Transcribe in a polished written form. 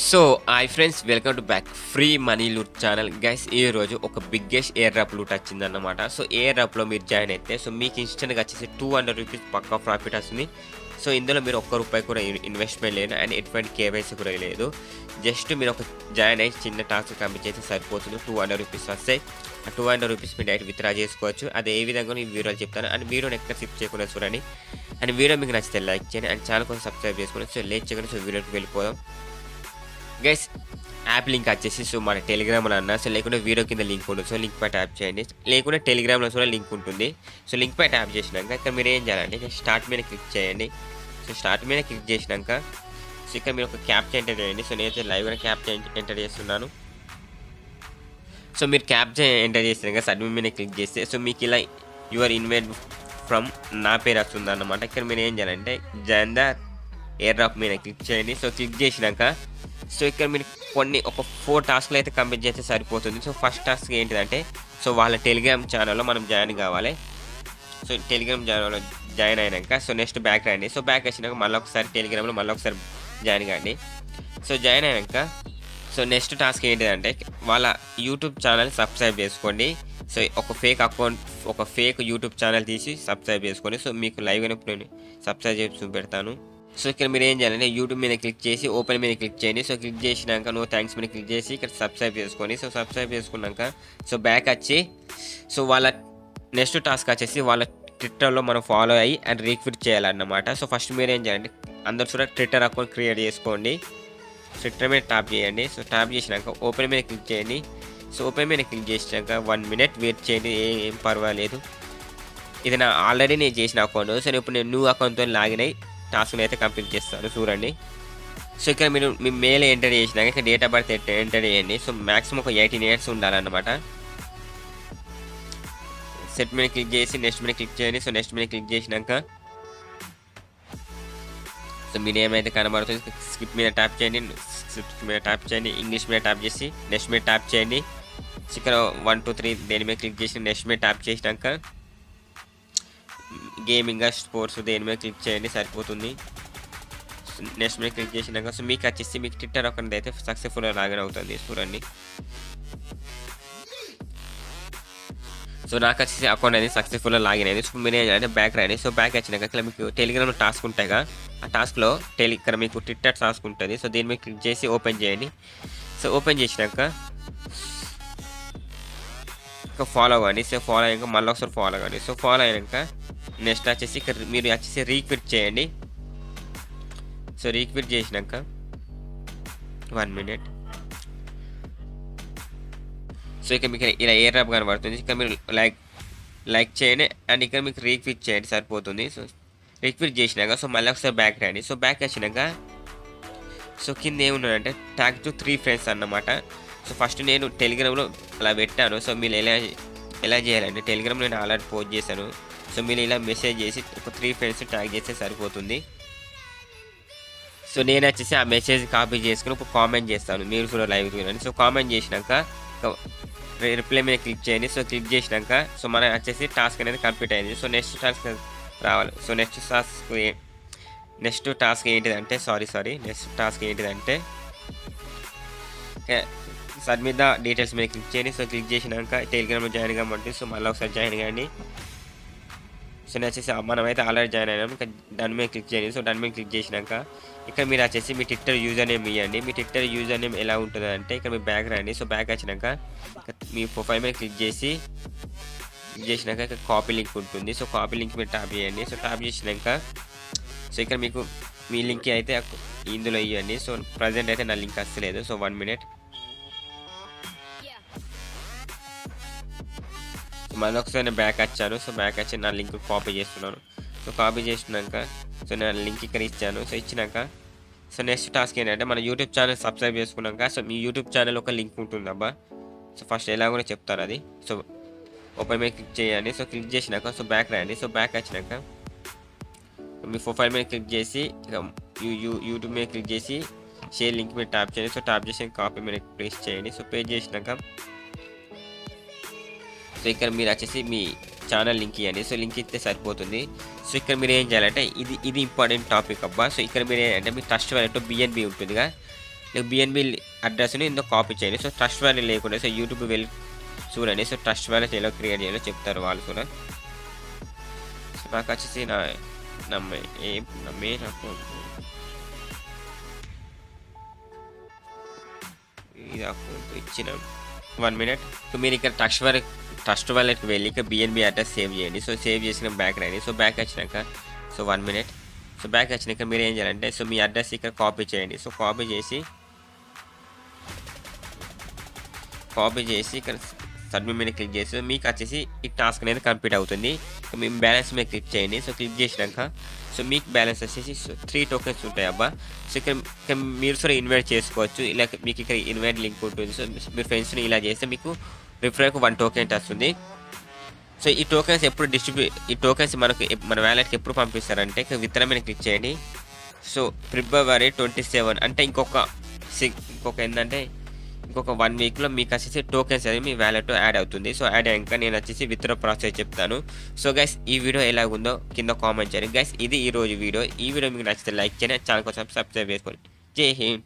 So hi friends, welcome to back free money loot channel. Guys, ఈ రోజు ఒక biggest air drop loot వచ్చిందన్నమాట. So air డ్రాప్లో మీరు join అయితే సో మీకు ఇన్స్టెంట్గా వచ్చేసి 200 రూపీస్ పక్కా ప్రాఫిట్ వస్తుంది. సో ఇందులో మీరు ₹1 కూడా ఇన్వెస్ట్మెంట్ లేదు అండ్ ఎటువంటి కేవైసీ కూడా లేదు. జస్ట్ మీరు ఒక జాయిన్ అయ్యి చిన్న టాస్క్ కంప్లీట్ చేస్తే సరిపోతుంది. 200 రూపీస్ వస్తాయి. ఆ 200 రూపీస్ మీరు డైరెక్ట్ విత్డ్రా చేసుకోవచ్చు. అది ఏ విధంగా ఈ వీడియోలో చెప్తాను. అండ్ వీడియోని ఎక్కడ స్కిప్ చేయకుండా చూడండి. అండ్ వీడియో మీకు నచ్చితే లైక్ చేయండి అండ్ ఛానల్ కోసం సబ్స్క్రైబ్ చేసుకోండి. సో లేట్ చేయకుండా సో వీడియోకి వెళ్ళిపోదాం. గైస్, యాప్ లింక్ వచ్చేసి సో మన టెలిగ్రామ్లో అన్న, సో లేకుంటే వీడియో కింద లింక్ ఉంటుంది. సో లింక్ పై ట్యాప్ చేయండి. లేకుంటే టెలిగ్రామ్లో కూడా లింక్ ఉంటుంది. సో లింక్ పై ట్యాప్ చేసినాక ఇక్కడ మీరు ఏం చేయాలంటే స్టార్ట్ మీద క్లిక్ చేయండి. సో స్టార్ట్ మీద క్లిక్ చేసినాక సో ఇక్కడ మీరు ఒక క్యాప్చా ఎంటర్ చేయండి. సో నేనైతే లైవ్గా క్యాప్చా ఎంటర్ చేస్తున్నాను. సో మీరు క్యాప్చా ఎంటర్ చేసినాక సబ్మిట్ మీద క్లిక్ చేస్తే సో మీకు ఇలా యువర్ ఇన్వైట్ ఫ్రమ్ నా పేరు వస్తుంది అన్నమాట. ఇక్కడ మీరు ఏం చేయాలంటే జాయిన్ ద ఎయిర్ డ్రాప్ మీద క్లిక్ చేయండి. సో క్లిక్ చేసినాక సో ఇక్కడ మీరు ఒక 4 టాస్క్లు అయితే కంప్లీట్ చేస్తే సరిపోతుంది. సో ఫస్ట్ టాస్క్ ఏంటిదంటే సో వాళ్ళ టెలిగ్రామ్ ఛానల్లో మనం జాయిన్ కావాలి. సో టెలిగ్రామ్ ఛానల్లో జాయిన్ అయినాక సో నెక్స్ట్ బ్యాక్ రండి. సో బ్యాక్ వచ్చినాక మళ్ళీ ఒకసారి టెలిగ్రామ్లో మళ్ళీ ఒకసారి జాయిన్ కాండి. సో జాయిన్ అయినాక సో నెక్స్ట్ టాస్క్ ఏంటిదంటే వాళ్ళ యూట్యూబ్ ఛానల్ సబ్స్క్రైబ్ చేసుకోండి. సో ఒక ఫేక్ యూట్యూబ్ ఛానల్ తీసి సబ్స్క్రైబ్ చేసుకోండి. సో మీకు లైవ్ అయినప్పుడు సబ్స్క్రైబ్ చేసి చూపెడతాను. సో ఇక్కడ మీరు ఏం చేయాలంటే యూట్యూబ్ మీద క్లిక్ చేసి ఓపెన్ మీద క్లిక్ చేయండి. సో క్లిక్ చేసినాక నో థ్యాంక్స్ మీద క్లిక్ చేసి ఇక్కడ సబ్స్క్రైబ్ చేసుకోండి. సో సబ్స్క్రైబ్ చేసుకున్నాక సో బ్యాక్ వచ్చి సో వాళ్ళ నెక్స్ట్ టాస్క్ వచ్చేసి వాళ్ళ ట్విట్టర్లో మనం ఫాలో అయ్యి అండ్ రీక్విట్ చేయాలన్నమాట. సో ఫస్ట్ మీరు ఏం చేయాలంటే అందరు కూడా ట్విట్టర్ అకౌంట్ క్రియేట్ చేసుకోండి. ట్విట్టర్ మీద ట్యాప్ చేయండి. సో ట్యాప్ చేసినాక ఓపెన్ మీద క్లిక్ చేయండి. సో ఓపెన్ మీద క్లిక్ చేసినాక 1 మినిట్ వెయిట్ చేయండి. ఏం పర్వాలేదు. ఇది ఆల్రెడీ నేను చేసిన అకౌంట్. సో ఇప్పుడు నేను న్యూ అకౌంట్తో లాగిన్ అయ్యి టాస్క్ని అయితే కంప్లీట్ చేస్తాను. చూడండి. సో ఇక్కడ మీరు మీ మెయిల్ ఎంటర్ చేసినాక ఇక్కడ డేట్ ఆఫ్ బర్త్ ఎంటర్ చేయండి. సో మ్యాక్సిమం ఒక 18 ఇయర్స్ ఉండాలన్నమాట. సెట్ మీద క్లిక్ చేసి నెక్స్ట్ మీద క్లిక్ చేయండి. సో నెక్స్ట్ మీద క్లిక్ చేసినాక సో మీ నేమ్ అయితే కనబడుతుంది. స్కిప్ మీద ట్యాప్ చేయండి. స్కిప్ మీద ట్యాప్ చేయండి. ఇంగ్లీష్ మీద ట్యాప్ చేసి నెక్స్ట్ మీద ట్యాప్ చేయండి. సో ఇక్కడ 1 2 3 దేని మీద క్లిక్ చేసి నెక్స్ట్ మీద ట్యాప్ చేసినాక గేమింగ్ స్పోర్ట్స్ దేని మీద క్లిక్ చేయండి, సరిపోతుంది. నెక్స్ట్ మీద క్లిక్ చేసినాక సో మీకు వచ్చేసి మీకు ట్విట్టర్ అకౌంట్ అయితే సక్సెస్ఫుల్గా లాగిన్ అవుతుంది. చూడండి. సో నాకు వచ్చేసి అకౌంట్ అనేది సక్సెస్ఫుల్గా లాగిన్ అయింది. సో మీరు ఏంటంటే బ్యాక్ రండి. సో బ్యాక్ వచ్చినాక ఇక్కడ మీకు టెలిగ్రామ్లో టాస్క్ ఉంటాయిగా, ఆ టాస్క్లో ఇక్కడ మీకు ట్విట్టర్ టాస్క్ ఉంటుంది. సో దీని మీద క్లిక్ చేసి ఓపెన్ చేయండి. సో ఓపెన్ చేసినాక ఫాలో అవ్వండి. సో ఫాలో అయ్యాక మళ్ళీ ఒకసారి ఫాలో అవ్వండి. సో ఫాలో అయినాక నెక్స్ట్ వచ్చేసి ఇక్కడ మీరు వచ్చేసి రీక్విట్ చేయండి. సో రీక్విట్ చేసినాక 1 మినిట్. సో ఇక్కడ మీకు ఇలా ఎయిర్ డ్రాప్ కనబడుతుంది. ఇక్కడ మీరు లైక్ చేయండి అండ్ ఇక్కడ మీకు రీక్విట్ చేయండి, సరిపోతుంది. సో రీక్విట్ చేసినాక సో మళ్ళీ ఒకసారి బ్యాక్ రండి. సో బ్యాక్ వచ్చినాక సో కింద ఏమున్నాడంటే ట్యాగ్ టు 3 ఫ్రెండ్స్ అన్నమాట. సో ఫస్ట్ నేను టెలిగ్రామ్లో అలా పెట్టాను. సో మీరు ఎలా చేయాలంటే టెలిగ్రామ్లో నేను ఆల్రెడీ పోస్ట్ చేశాను. సో మీరు ఇలా మెసేజ్ చేసి ఒక 3 ఫ్రెండ్స్ ట్యాగ్ చేస్తే సరిపోతుంది. సో నేను వచ్చేసి ఆ మెసేజ్ కాపీ చేసుకుని ఒక కామెంట్ చేస్తాను. మీరు కూడా లైవ్ చూడండి. సో కామెంట్ చేసినాక రిప్లై మీద క్లిక్ చేయండి. సో క్లిక్ చేసినాక సో మన వచ్చేసి టాస్క్ అనేది కంప్లీట్ అయింది. సో నెక్స్ట్ టాస్క్ రావాలి. సో నెక్స్ట్ టాస్క్ ఏంటిదంటే నెక్స్ట్ టాస్క్ ఏంటిదంటే సబ్మిట్ ద డీటెయిల్స్ మీద క్లిక్ చేయండి. సో క్లిక్ చేసినాక టెలిగ్రామ్లో జాయిన్ కామంటే సో మళ్ళీ ఒకసారి జాయిన్ కాండి. సో నేను వచ్చేసి మనమైతే ఆల్రెడీ జాయిన్ అయినాం. ఇంకా దాని మీద క్లిక్ చేయండి. సో దాని మీద క్లిక్ చేసినాక ఇక్కడ మీరు వచ్చేసి మీ ట్విట్టర్ యూజర్ నేమ్ ఇవ్వండి. మీ ట్విట్టర్ యూజర్ నేమ్ ఎలా ఉంటుంది అంటే ఇక్కడ మీ బ్యాక్ రండి. సో బ్యాక్ వచ్చినాక మీ ప్రొఫైల్ మీద క్లిక్ చేసినాక ఇక్కడ కాపీ లింక్ ఉంటుంది. సో కాపీ లింక్ మీద ట్యాప్ చేయండి. సో ట్యాప్ చేసినాక సో ఇక్కడ మీకు మీ లింక్ అయితే ఇందులో ఇవ్వండి. సో ప్రజెంట్ అయితే నా లింక్ వస్తలేదు. So 1 minute. మళ్ళీ ఒకసారి నేను బ్యాక్ వచ్చాను. సో బ్యాక్ వచ్చి నా లింక్ కాపీ చేస్తున్నాను. సో కాపీ చేసినాక సో నేను లింక్ ఇక్కడ ఇచ్చాను. సో ఇచ్చినాక సో నెక్స్ట్ టాస్క్ ఏంటంటే మన యూట్యూబ్ ఛానల్ సబ్స్క్రైబ్ చేసుకున్నాక సో మీ యూట్యూబ్ ఛానల్ ఒక లింక్ ఉంటుంది అబ్బా. సో ఫస్ట్ ఎలా కూడా చెప్తాను అది. సో ఓపెన్ మీద క్లిక్ చేయండి. సో క్లిక్ చేసినాక సో బ్యాక్ రండి. సో బ్యాక్ వచ్చినాక మీ ప్రొఫైల్ మీద క్లిక్ చేసి యూట్యూబ్ మీద క్లిక్ చేసి షేర్ లింక్ మీద ట్యాప్ చేయండి. సో ట్యాప్ చేసి కాపీ మీద పేస్ట్ చేయండి. సో పేస్ట్ చేసినాక సో ఇక్కడ మీరు వచ్చేసి మీ ఛానల్ లింక్ ఇవ్వండి. సో లింక్ ఇస్తే సరిపోతుంది. సో ఇక్కడ మీరు ఏం చేయాలంటే ఇది ఇంపార్టెంట్ టాపిక్ అబ్బా. సో ఇక్కడ మీరు ఏంటంటే మీ ట్రస్ట్ వాలెట్ BNB ఉంటుందిగా, బిఎన్బి అడ్రస్ని ఇందులో కాపీ చేయండి. సో ట్రస్ట్ వాల్యూ లేకుండా సో యూట్యూబ్ వెళ్ళి చూడండి. సో ట్రస్ట్ వాల్యూ ఎలా క్రియేట్ చేయాలో చెప్తారు వాళ్ళు కూడా. సో నాకు వచ్చేసి నా మెయిన్ అకౌంట్ ఇది అకౌంట్ ఇచ్చిన 1 minute. సో మీరు ఇక్కడ ట్రస్ట్ వాలెట్కి వెళ్ళి ఇక్కడ బిఎన్బి అడ్రస్ సేవ్ చేయండి. సో సేవ్ చేసిన బ్యాక్ రండి. సో బ్యాక్ వచ్చినాక సో 1 minute. సో బ్యాక్ వచ్చినాక మీరు ఏం చేయాలంటే సో మీ అడ్రస్ ఇక్కడ కాపీ చేయండి. సో కాపీ చేసి ఇక్కడ సబ్మిట్ మీద క్లిక్ చేసి మీకు వచ్చేసి ఈ టాస్క్ అనేది కంప్లీట్ అవుతుంది. మీ బ్యాలెన్స్ మీద క్లిక్ చేయండి. సో క్లిక్ చేసినాక సో మీకు బ్యాలెన్స్ వచ్చేసి 3 tokens ఉంటాయి అబ్బా. సో ఇక్కడ మీరు సరే ఇన్వైట్ చేసుకోవచ్చు. ఇలా మీకు ఇక్కడ ఇన్వైట్ లింక్ ఉంటుంది. సో మీ ఫ్రెండ్స్ని ఇలా చేస్తే మీకు రిఫరెన్స్కి 1 token వస్తుంది. సో ఈ టోకెన్స్ ఈ టోకెన్స్ మన వ్యాలెట్కి ఎప్పుడు పంపిస్తారంటే విత్తనం మీద క్లిక్ చేయండి. సో February 27 అంటే ఇంకొక ఏంటంటే ఇంకొక 1 weekలో మీకు వచ్చేసి టోకెన్స్ అనేది మీ వ్యాలెట్ యాడ్ అవుతుంది. సో యాడ్ అయ్యాక నేను వచ్చేసి విత్డ్రా ప్రాసెస్ చెప్తాను. సో గైస్ ఈ వీడియో ఎలా ఉందో కింద కామెంట్ చేయండి. గైస్ ఇది ఈరోజు వీడియో. ఈ వీడియో మీకు నచ్చితే లైక్ చేయండి. ఛానల్ కోసం సబ్స్క్రైబ్ చేసుకోండి. జై హింద్.